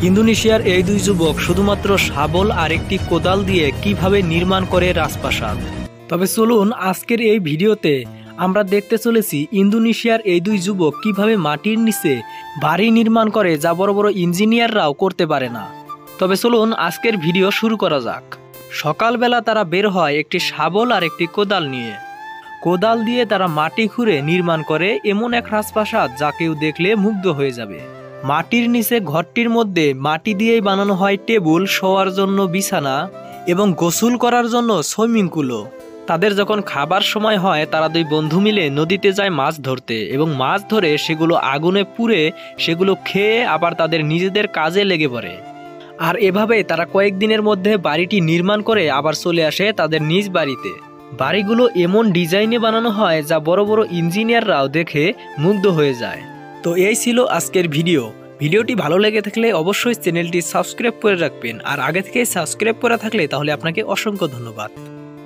ইন্দোনেশিয়ার এই দুই যুবক শুধুমাত্র শাবল আর একটি কোদাল দিয়ে কিভাবে নির্মাণ করে রাজপ্রাসাদ। তবে চলুন আজকের এই ভিডিওতে আমরা দেখতে চলেছি ইন্দোনেশিয়ার এই দুই যুবক কিভাবে মাটির নিচে বাড়ি নির্মাণ করে, যা বড় বড় ইঞ্জিনিয়াররাও করতে পারে না। তবে চলুন আজকের ভিডিও শুরু করা যাক। সকালবেলা তারা বের হয় একটি শাবল আর একটি কোদাল নিয়ে। কোদাল দিয়ে তারা মাটি খুঁড়ে নির্মাণ করে এমন এক রাজপ্রাসাদ যা কেউ দেখলে মুগ্ধ হয়ে যাবে। মাটির নিচে ঘরটির মধ্যে মাটি দিয়েই বানানো হয় টেবিল, শোয়ার জন্য বিছানা এবং গোসল করার জন্য সুইমিং পুলও। তাদের যখন খাবার সময় হয় তারা দুই বন্ধু মিলে নদীতে যায় মাছ ধরতে এবং মাছ ধরে সেগুলো আগুনে পুড়ে সেগুলো খেয়ে আবার তাদের নিজেদের কাজে লেগে পড়ে। আর এভাবে তারা কয়েকদিনের মধ্যে বাড়িটি নির্মাণ করে আবার চলে আসে তাদের নিজ বাড়িতে। বাড়িগুলো এমন ডিজাইনে বানানো হয় যা বড় বড় ইঞ্জিনিয়াররাও দেখে মুগ্ধ হয়ে যায়। তো এই ছিল আজকের ভিডিওটি ভালো লেগে থাকলে অবশ্যই চ্যানেলটি সাবস্ক্রাইব করে রাখবেন, আর আগে থেকে সাবস্ক্রাইব করা থাকলে তাহলে আপনাকে অসংখ্য ধন্যবাদ।